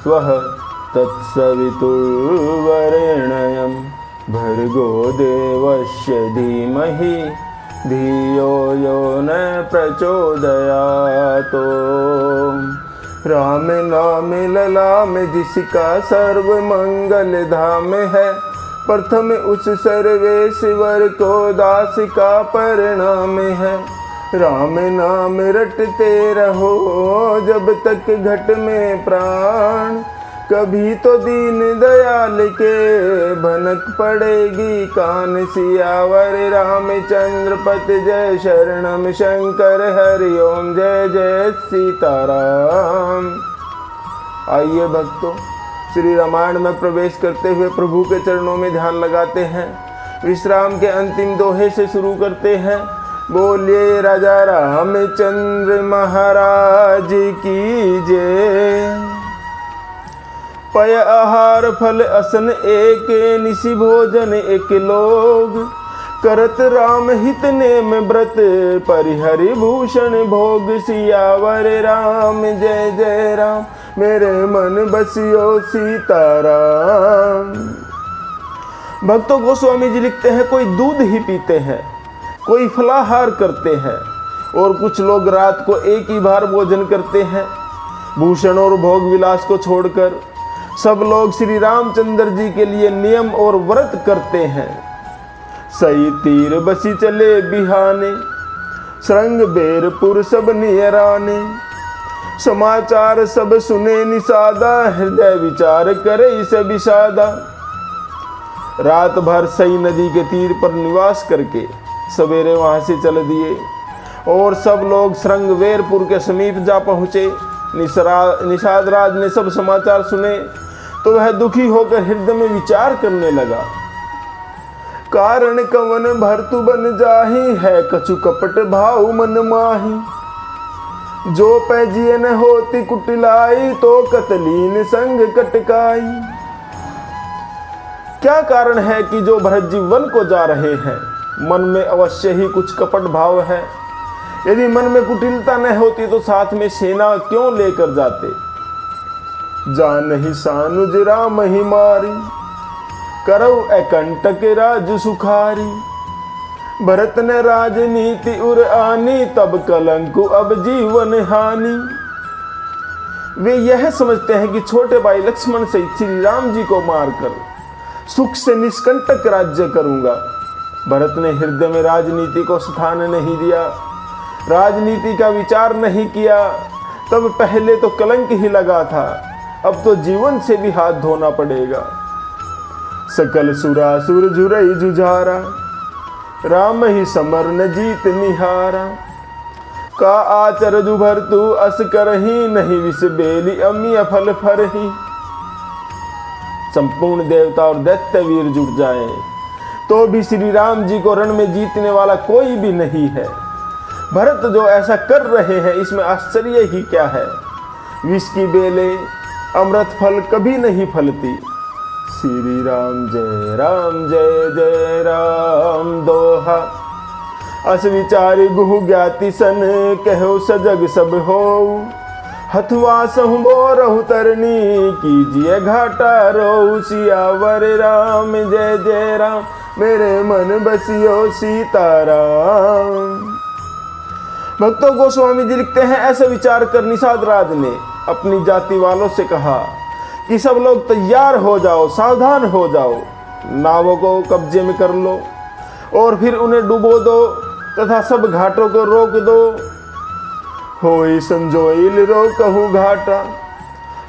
स्वः तत्सवितुर्वरेण्यं भर्गो देवस्य धीमहि धियो यो न प्रचोदयातो। राम नाम ललाम जिसका सर्व मंगल धाम है, प्रथम उस सर्वेश्वर को दास का परिणाम है। राम नाम रटते रहो जब तक घट में प्राण, कभी तो दीन दयाल के भनक पड़ेगी कान। सियावर रामचंद्र पति जय शरणम शंकर हरि ओम जय जय सीताराम। आइए भक्तों, श्री रामायण में प्रवेश करते हुए प्रभु के चरणों में ध्यान लगाते हैं। विश्राम के अंतिम दोहे से शुरू करते हैं। बोलिए राजा रामचंद्र महाराज की जय। पय आहार फल असन एक, निशि भोजन एक लोग। करत राम हित नेम व्रत, परिहरि भूषण भोग। सियावर राम जय जय राम, मेरे मन बसियो सीताराम। भक्तों गोस्वामी जी लिखते हैं, कोई दूध ही पीते हैं, कोई फलाहार करते हैं, और कुछ लोग रात को एक ही बार भोजन करते हैं। भूषण और भोग विलास को छोड़कर सब लोग श्री रामचंद्र जी के लिए नियम और व्रत करते हैं। सही तीर बसी चले बिहाने, श्रृंग बेरपुर सब नियराने। समाचार सब सुने निषादा, हृदय विचार करे इसे विषादा। रात भर सई नदी के तीर पर निवास करके सवेरे वहां से चल दिए, और सब लोग श्रृंगवेरपुर के समीप जा पहुँचे। निषाद राज ने सब समाचार सुने तो वह दुखी होकर हृदय में विचार करने लगा। कारण कवन भरतु बन जाही, है कछु कपट भाव मन माही। जो पैजिए न होती कुटिलाई, तो कतलीन संग कटकाई। क्या कारण है कि जो भरत जी वन को जा रहे हैं, मन में अवश्य ही कुछ कपट भाव है। यदि मन में कुटिलता न होती तो साथ में सेना क्यों लेकर जाते। जानहि सानुज राम ही मारी, करौ अकंटक राज सुखारी। भरत ने राजनीति उर आनी, तब कलंकु अब जीवन हानि। वे यह समझते हैं कि छोटे भाई लक्ष्मण से श्री राम जी को मारकर सुख से निष्कंटक राज्य करूंगा। भरत ने हृदय में राजनीति को स्थान नहीं दिया, राजनीति का विचार नहीं किया। तब पहले तो कलंक ही लगा था, अब तो जीवन से भी हाथ धोना पड़ेगा। सकल सुरासुर जुरई जुझारा, राम ही समर न जीत निहारा। का आचर जुभर तू अस करही, नहीं विष बेली अमिय फल फरही। संपूर्ण देवता और दैत्य वीर जुट जाएं तो भी श्री राम जी को रण में जीतने वाला कोई भी नहीं है। भरत जो ऐसा कर रहे हैं इसमें आश्चर्य ही क्या है। विष की बेले अमृत फल कभी नहीं फलती। श्री राम जय जय राम दोहा। अस विचारी गुहु ज्ञाति सन, कहो सजग सब हो। हथुआ सहु बोरहु तरनी, कीजिए घाटा रो। सियावर राम जय जय राम, मेरे मन बसियो सीताराम। भक्तों गोस्वामी जी लिखते हैं, ऐसा विचार कर निषाद राज ने अपनी जाति वालों से कहा कि सब लोग तैयार हो जाओ, सावधान हो जाओ। नावों को कब्जे में कर लो और फिर उन्हें डुबो दो तथा सब घाटों को रोक दो। होई संजोइल रो कहू घाटा,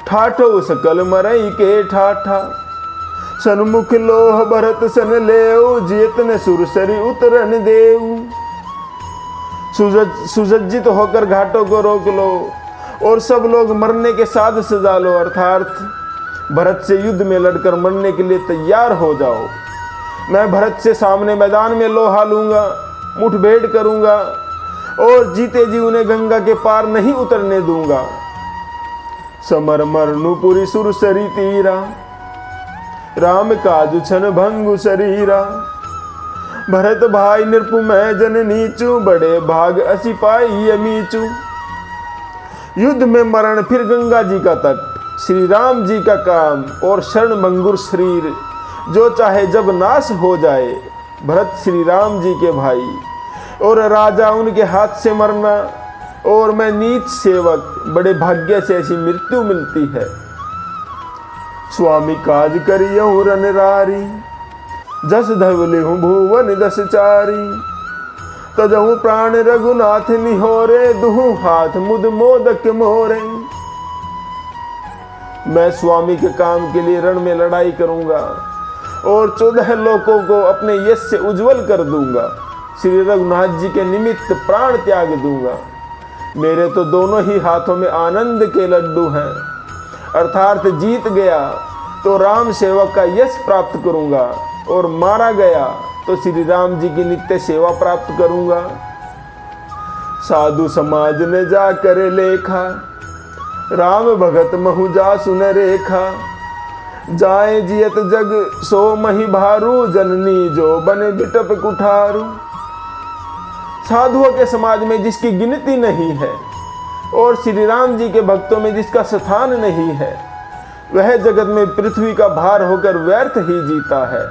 ठाठो सकल मरई के ठाठा। सन्मुख लोह भरत सन लेऊ, जियतन सुरसरी उतरन देऊ। सुसज्जित होकर घाटों को रोक लो और सब लोग मरने के साथ सजा लो, अर्थात भरत से युद्ध में लड़कर मरने के लिए तैयार हो जाओ। मैं भरत से सामने मैदान में लोहा लूंगा, मुठभेड़ करूंगा और जीते जी उन्हें गंगा के पार नहीं उतरने दूंगा। समर मरनुपुरी सुरसरी तीरा, राम काजु छन भंगु शरीरा। भरत भाई नृपु मैं जन नीचू, बड़े भाग असी पाई अमीचू। युद्ध में मरण फिर गंगा जी का तट, श्री राम जी का काम और शरण भंगुर शरीर जो चाहे जब नाश हो जाए। भरत श्री राम जी के भाई और राजा उनके हाथ से मरना और मैं नीच सेवक, बड़े भाग्य से ऐसी मृत्यु मिलती है। स्वामी काज करियहु रनरारी, जस धवले हूँ भुवन दस चारी। तजहु प्राण रघुनाथ निहोरे, दुहु हाथ मुद मोदक मोरे। मैं स्वामी के काम के लिए रण में लड़ाई करूंगा और 14 लोकों को अपने यश से उज्जवल कर दूंगा। श्री रघुनाथ जी के निमित्त प्राण त्याग दूंगा। मेरे तो दोनों ही हाथों में आनंद के लड्डू हैं, अर्थात जीत गया तो राम सेवक का यश प्राप्त करूंगा और मारा गया तो श्री राम जी की नित्य सेवा प्राप्त करूंगा। साधु समाज ने जा कर लेखा, राम भगत महु जा सुन रेखा। जाए जियत जग सो मही भारू, जननी जो बने बिटप कुठारू। साधुओं के समाज में जिसकी गिनती नहीं है और श्री राम जी के भक्तों में जिसका स्थान नहीं है, वह जगत में पृथ्वी का भार होकर व्यर्थ ही जीता है।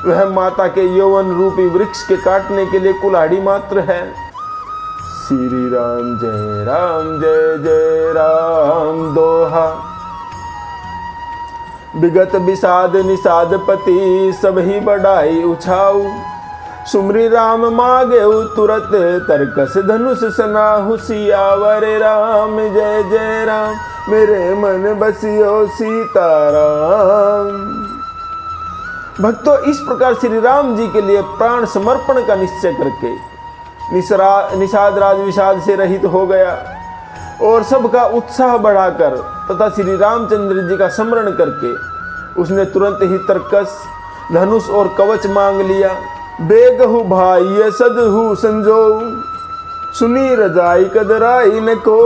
वह माता के यौवन रूपी वृक्ष के काटने के लिए कुल्हाड़ी मात्र है। श्री राम जय जय राम दोहा। विगत विषाद निषाद पति, सब ही बढ़ाई उछाऊ। सुमरी राम मागेऊ तुरत, तरकस धनुष सनाहु। सियावर राम जय राम, मेरे मन बसियो सीताराम। भक्तों, इस प्रकार श्री राम जी के लिए प्राण समर्पण का निश्चय करके निषाद राज विषाद से रहित हो गया और सबका उत्साह बढ़ाकर तथा श्री रामचंद्र जी का स्मरण करके उसने तुरंत ही तरकस, धनुष और कवच मांग लिया। बेगहु भाई सदहु संजोऊ, सुनी रजाई कदराई न को।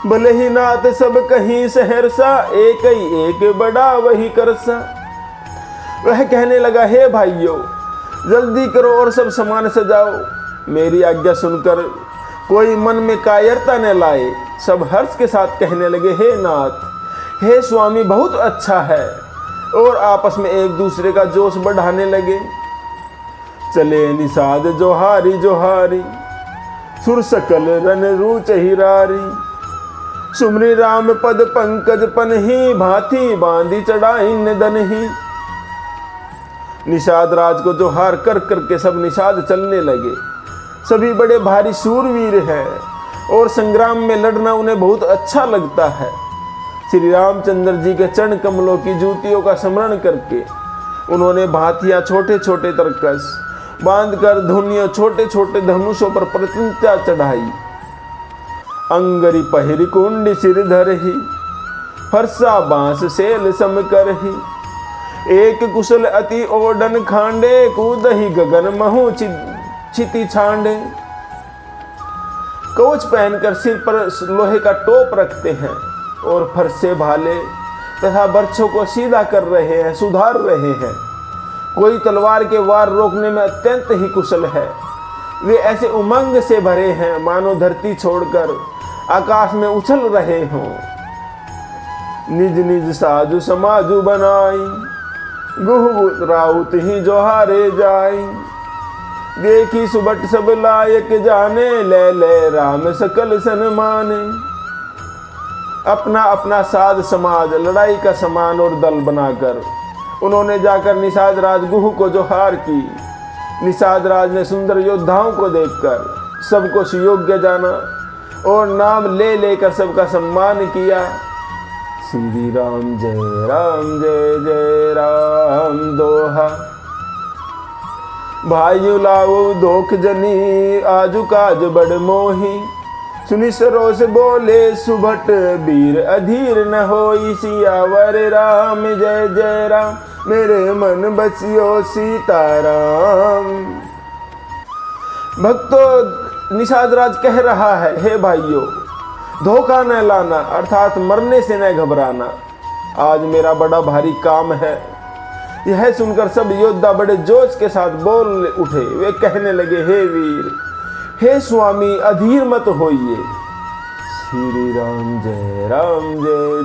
भले ही नाथ सब कहीं सहरसा, एक ही एक बड़ा वही करसा। वह कहने लगा, हे भाइयों, जल्दी करो और सब सामान सजाओ। मेरी आज्ञा सुनकर कोई मन में कायरता न लाए। सब हर्ष के साथ कहने लगे, हे नाथ, हे स्वामी, बहुत अच्छा है। और आपस में एक दूसरे का जोश बढ़ाने लगे। चले निषाद जोहारी जोहारी, सुर सकल रन रूच हिरारी। सुमरी राम पद पंकज पनही, भांति बांधी चढ़ाई दनही। निषाद राज को जोहार कर करके सब निषाद चलने लगे। सभी बड़े भारी शूरवीर हैं और संग्राम में लड़ना उन्हें बहुत अच्छा लगता है। श्री रामचंद्र जी के चरण कमलों की जूतियों का स्मरण करके उन्होंने भांतियां छोटे छोटे तरकस बांधकर धुनियों छोटे छोटे धनुषों पर प्रतिज्ञा चढ़ाई। अंगरी पहिरी कुंडी सिर धरही, फरसा बांस सेल सम करही। एक कुशल अति ओडन खांडे, कूदही गगन महु छिति छांडे। कवच पहनकर सिर पर लोहे का टोप रखते हैं और फरसे भाले तथा बर्छों को सीधा कर रहे हैं, सुधार रहे हैं। कोई तलवार के वार रोकने में अत्यंत ही कुशल है। वे ऐसे उमंग से भरे हैं मानो धरती छोड़कर आकाश में उछल रहे हों। निज निज साजु समाजु बनाई, गुह राउत ही जोहारे जाई। देखी सुबट सब लायक जाने, ले ले राम सकल सन्माने। अपना अपना साध समाज लड़ाई का समान और दल बनाकर उन्होंने जाकर निषाद राज गुह को जोहार की। निषाद राज ने सुंदर योद्धाओं को देखकर सबको सुयोग्य जाना और नाम ले लेकर सबका सम्मान किया। श्री राम जय राम दोहा। भाइयों लाओ धोख जनी, आजु काज बड़ मोही। सुनि सरोस बोले सुभट, वीर अधीर न होई। सियावर राम जय राम, मेरे मन बसियो सीताराम। भक्तों, निषाद राज कह रहा है, हे भाइयों, धोखा न लाना अर्थात मरने से न घबराना। आज मेरा बड़ा भारी काम है। यह सुनकर सब योद्धा बड़े जोश के साथ बोल उठे। वे कहने लगे, हे वीर, हे स्वामी, अधीर मत होइए। श्री राम जय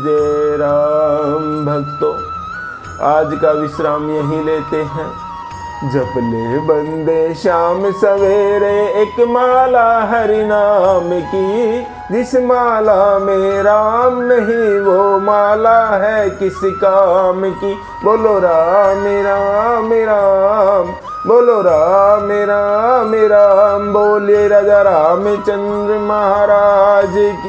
जय राम। भक्तों, आज का विश्राम यहीं लेते हैं। जप ले बंदे शाम सवेरे एक माला हरि नाम की, जिस माला में राम नहीं वो माला है किस काम की। बोलो राम राम राम, बोलो राम राम राम, बोलिए राजा रामचंद्र महाराज की।